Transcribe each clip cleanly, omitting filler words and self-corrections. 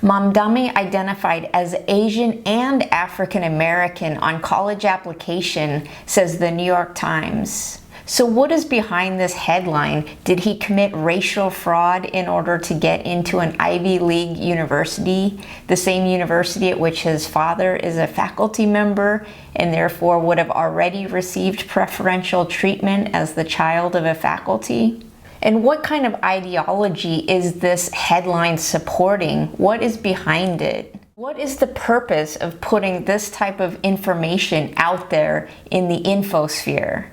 Mamdani identified as Asian and African American on college application, says the New York Times. So what is behind this headline? Did he commit racial fraud in order to get into an Ivy League university, the same university at which his father is a faculty member and therefore would have already received preferential treatment as the child of a faculty? And what kind of ideology is this headline supporting? What is behind it? What is the purpose of putting this type of information out there in the infosphere?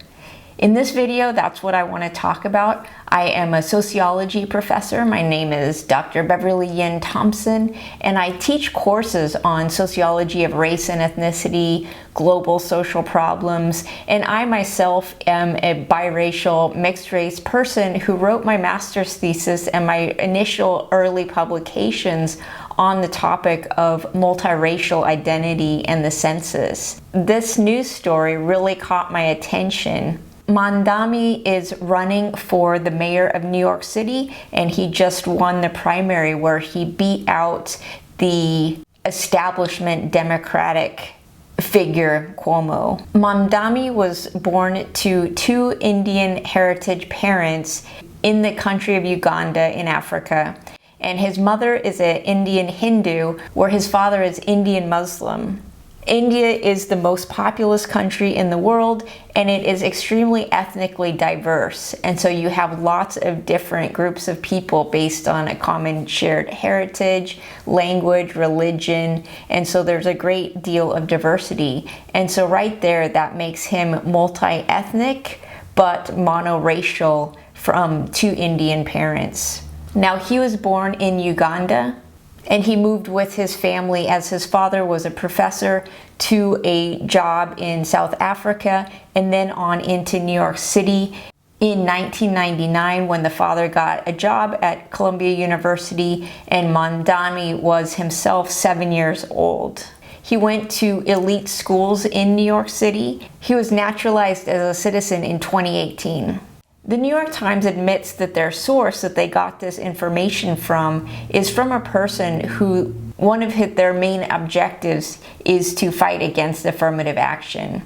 In this video, that's what I want to talk about. I am a sociology professor. My name is Dr. Beverly Yin Thompson, and I teach courses on sociology of race and ethnicity, global social problems, and I myself am a biracial, mixed-race person who wrote my master's thesis and my initial early publications on the topic of multiracial identity and the census. This news story really caught my attention. Mamdani is running for the mayor of New York City, and he just won the primary where he beat out the establishment Democratic figure Cuomo. Mamdani was born to two Indian heritage parents in the country of Uganda in Africa, and his mother is an Indian Hindu where his father is Indian Muslim. India is the most populous country in the world, and it is extremely ethnically diverse. And so you have lots of different groups of people based on a common shared heritage, language, religion, and so there's a great deal of diversity. And so right there, that makes him multi-ethnic, but monoracial from two Indian parents. Now, he was born in Uganda, and he moved with his family as his father was a professor to a job in South Africa and then on into New York City in 1999 when the father got a job at Columbia University and Mamdani was himself 7 years old. He went to elite schools in New York City. He was naturalized as a citizen in 2018. The New York Times admits that their source that they got this information from is from a person who one of their main objectives is to fight against affirmative action.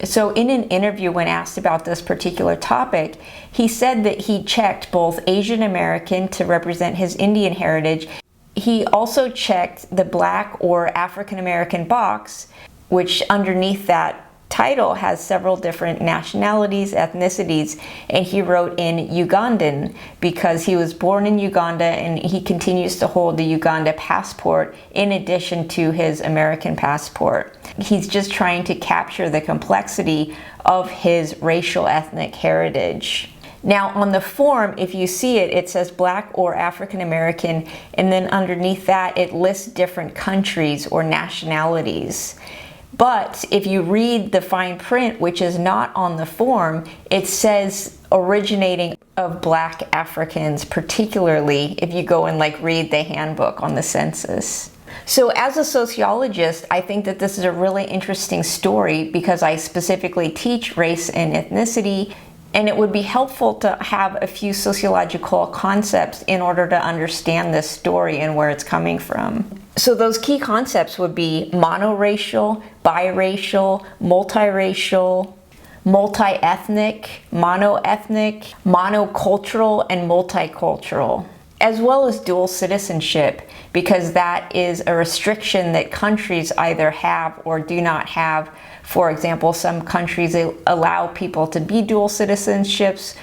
So in an interview when asked about this particular topic, he said that he checked both Asian American to represent his Indian heritage. He also checked the Black or African American box, which underneath that title has several different nationalities, ethnicities, and he wrote in Ugandan because he was born in Uganda and he continues to hold the Uganda passport in addition to his American passport. He's just trying to capture the complexity of his racial ethnic heritage. Now on the form, if you see it, it says Black or African American, and then underneath that it lists different countries or nationalities. But if you read the fine print, which is not on the form, it says originating of Black Africans, particularly if you go and read the handbook on the census. So as a sociologist, I think that this is a really interesting story because I specifically teach race and ethnicity, and it would be helpful to have a few sociological concepts in order to understand this story and where it's coming from. So those key concepts would be monoracial, biracial, multiracial, multi-ethnic, monoethnic, monocultural, and multicultural, as well as dual citizenship, because that is a restriction that countries either have or do not have. For example, some countries allow people to be dual citizenships,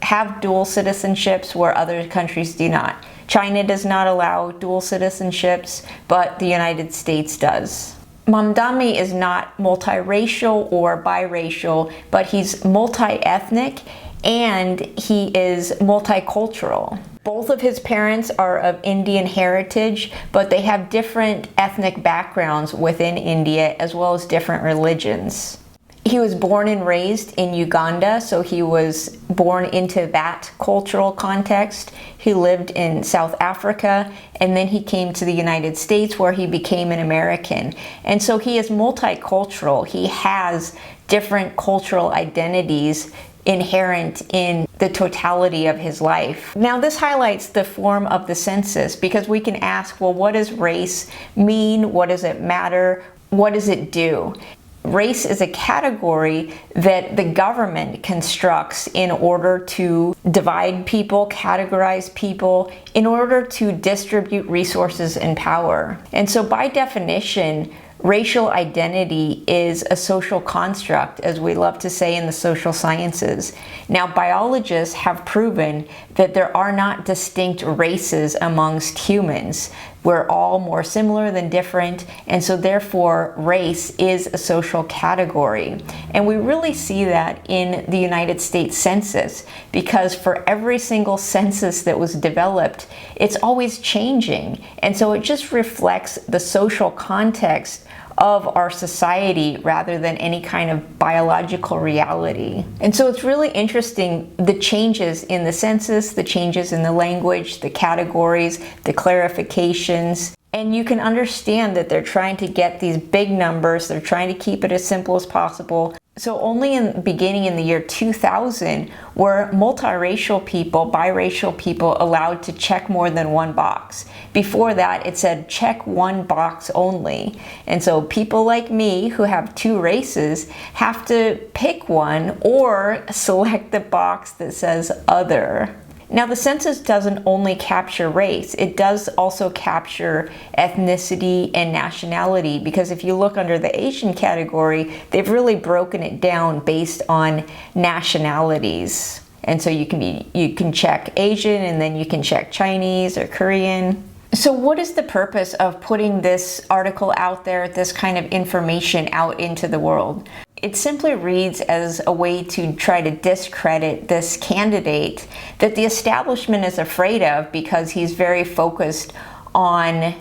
have dual citizenships where other countries do not. China does not allow dual citizenships, but the United States does. Mamdani is not multiracial or biracial, but he's multi-ethnic and he is multicultural. Both of his parents are of Indian heritage, but they have different ethnic backgrounds within India as well as different religions. He was born and raised in Uganda, so he was born into that cultural context. He lived in South Africa, and then he came to the United States where he became an American. And so he is multicultural. He has different cultural identities inherent in the totality of his life. Now, this highlights the form of the census, because we can ask, well, what does race mean? What does it matter? What does it do? Race is a category that the government constructs in order to divide people, categorize people, in order to distribute resources and power. And so by definition, racial identity is a social construct, as we love to say in the social sciences. Now, biologists have proven that there are not distinct races amongst humans. We're all more similar than different, and so therefore race is a social category. And we really see that in the United States Census, because for every single census that was developed, it's always changing. And so it just reflects the social context of our society rather than any kind of biological reality. And so it's really interesting, the changes in the census, the changes in the language, the categories, the clarifications. And you can understand that they're trying to get these big numbers, they're trying to keep it as simple as possible. So only beginning in the year 2000 were multiracial people, biracial people, allowed to check more than one box. Before that, it said check one box only. And so people like me who have two races have to pick one or select the box that says other. Now, the census doesn't only capture race, it does also capture ethnicity and nationality, because if you look under the Asian category, they've really broken it down based on nationalities. And so you can check Asian, and then you can check Chinese or Korean. So what is the purpose of putting this article out there, this kind of information out into the world? It simply reads as a way to try to discredit this candidate that the establishment is afraid of, because he's very focused on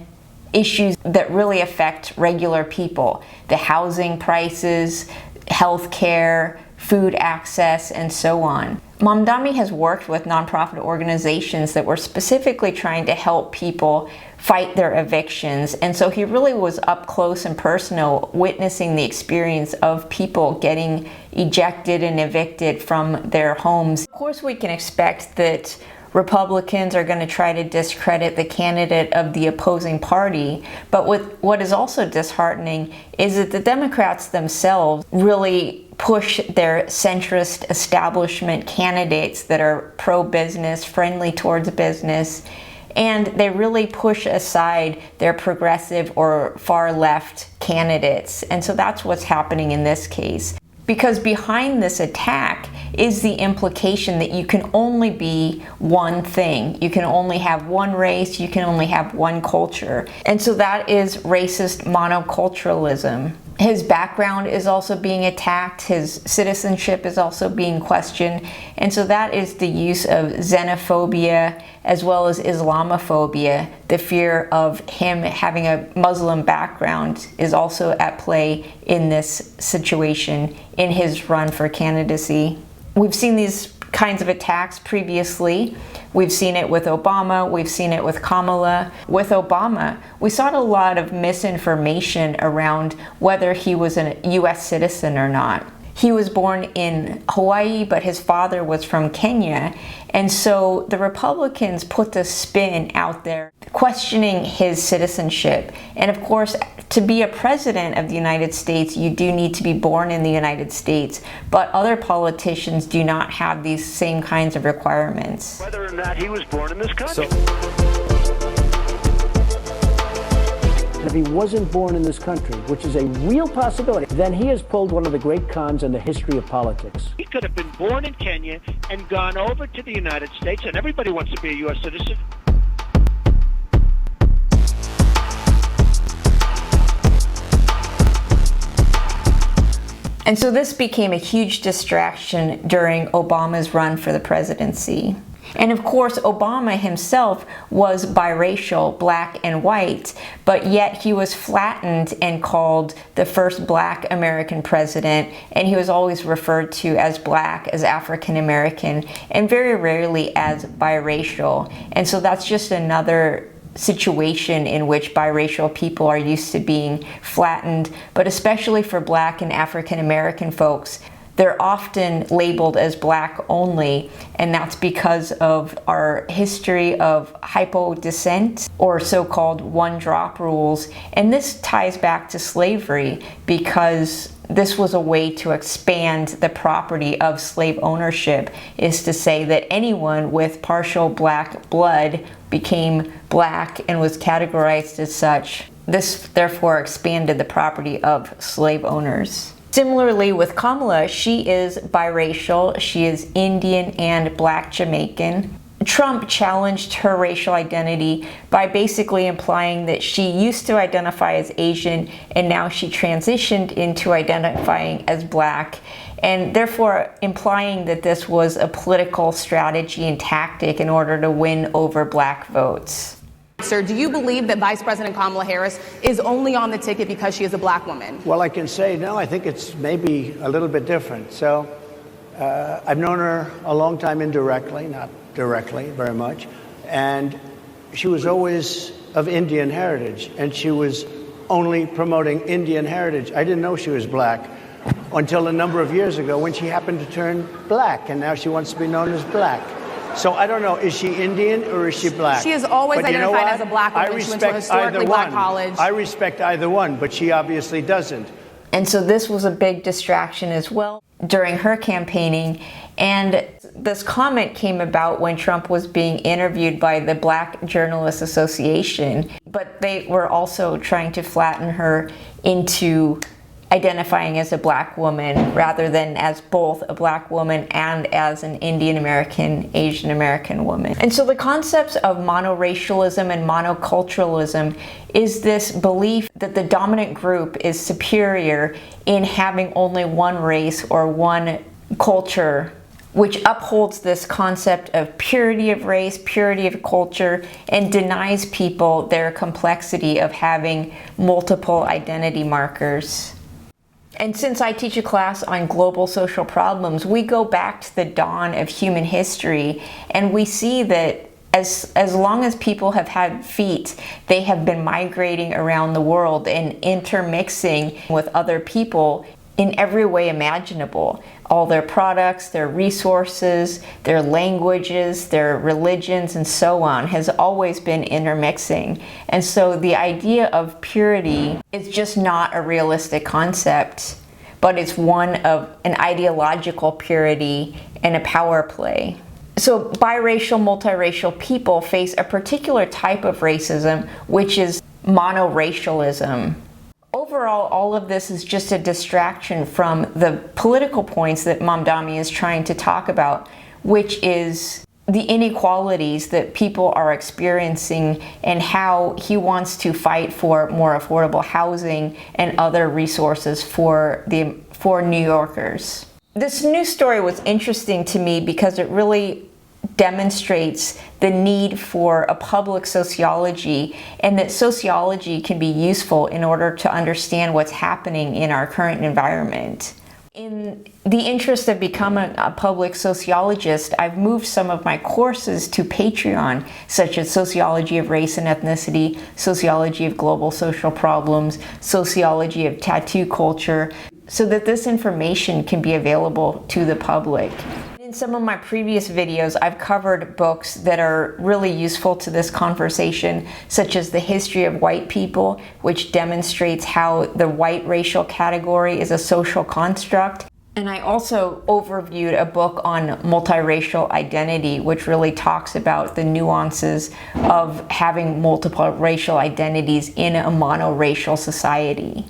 issues that really affect regular people. The housing prices, healthcare, food access, and so on. Mamdani has worked with nonprofit organizations that were specifically trying to help people fight their evictions, and so he really was up close and personal, witnessing the experience of people getting ejected and evicted from their homes. Of course, we can expect that Republicans are going to try to discredit the candidate of the opposing party, but what is also disheartening is that the Democrats themselves really push their centrist establishment candidates that are pro-business, friendly towards business, and they really push aside their progressive or far-left candidates. And so that's what's happening in this case. Because behind this attack is the implication that you can only be one thing. You can only have one race, you can only have one culture. And so that is racist monoculturalism. His background is also being attacked, his citizenship is also being questioned, and so that is the use of xenophobia as well as Islamophobia. The fear of him having a Muslim background is also at play in this situation in his run for candidacy. We've seen these kinds of attacks previously. We've seen it with Obama, we've seen it with Kamala. With Obama, we saw a lot of misinformation around whether he was a US citizen or not. He was born in Hawaii, but his father was from Kenya. And so the Republicans put the spin out there questioning his citizenship. And of course, to be a president of the United States, you do need to be born in the United States. But other politicians do not have these same kinds of requirements. Whether or not he was born in this country. If he wasn't born in this country, which is a real possibility, then he has pulled one of the great cons in the history of politics. He could have been born in Kenya and gone over to the United States, and everybody wants to be a U.S. citizen. And so this became a huge distraction during Obama's run for the presidency. And of course, Obama himself was biracial, black and white, but yet he was flattened and called the first black American president, and he was always referred to as black, as African American, and very rarely as biracial. And so that's just another situation in which biracial people are used to being flattened, but especially for black and African American folks, they're often labeled as black only, and that's because of our history of hypodescent, or so-called one-drop rules. And this ties back to slavery, because this was a way to expand the property of slave ownership, is to say that anyone with partial black blood became black and was categorized as such. This therefore expanded the property of slave owners. Similarly with Kamala, she is biracial. She is Indian and black Jamaican. Trump challenged her racial identity by basically implying that she used to identify as Asian and now she transitioned into identifying as black, and therefore implying that this was a political strategy and tactic in order to win over black votes. Sir, do you believe that Vice President Kamala Harris is only on the ticket because she is a black woman? Well, I can say no, I think it's maybe a little bit different. So I've known her a long time indirectly, not directly very much, and she was always of Indian heritage, and she was only promoting Indian heritage. I didn't know she was black until a number of years ago when she happened to turn black, and now she wants to be known as black. So I don't know, is she Indian or is she black? She has always identified as a black woman. She went to a historically black college. I respect either one, but she obviously doesn't. And so this was a big distraction as well during her campaigning. And this comment came about when Trump was being interviewed by the Black Journalists Association, but they were also trying to flatten her into identifying as a black woman rather than as both a black woman and as an Indian American, Asian American woman. And so the concepts of monoracialism and monoculturalism is this belief that the dominant group is superior in having only one race or one culture, which upholds this concept of purity of race, purity of culture, and denies people their complexity of having multiple identity markers. And since I teach a class on global social problems, we go back to the dawn of human history, and we see that as long as people have had feet, they have been migrating around the world and intermixing with other people in every way imaginable. All their products, their resources, their languages, their religions, and so on has always been intermixing. And so the idea of purity is just not a realistic concept, but it's one of an ideological purity and a power play. So biracial, multiracial people face a particular type of racism, which is monoracialism. Overall, all of this is just a distraction from the political points that Mamdani is trying to talk about, which is the inequalities that people are experiencing and how he wants to fight for more affordable housing and other resources for New Yorkers. This news story was interesting to me because it really demonstrates the need for a public sociology, and that sociology can be useful in order to understand what's happening in our current environment. In the interest of becoming a public sociologist, I've moved some of my courses to Patreon, such as Sociology of Race and Ethnicity, Sociology of Global Social Problems, Sociology of Tattoo Culture, so that this information can be available to the public. In some of my previous videos, I've covered books that are really useful to this conversation, such as The History of White People, which demonstrates how the white racial category is a social construct. And I also overviewed a book on multiracial identity, which really talks about the nuances of having multiple racial identities in a monoracial society.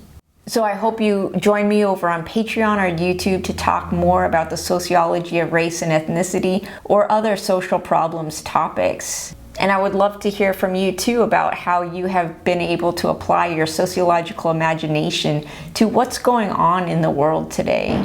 So I hope you join me over on Patreon or YouTube to talk more about the sociology of race and ethnicity or other social problems topics. And I would love to hear from you too about how you have been able to apply your sociological imagination to what's going on in the world today.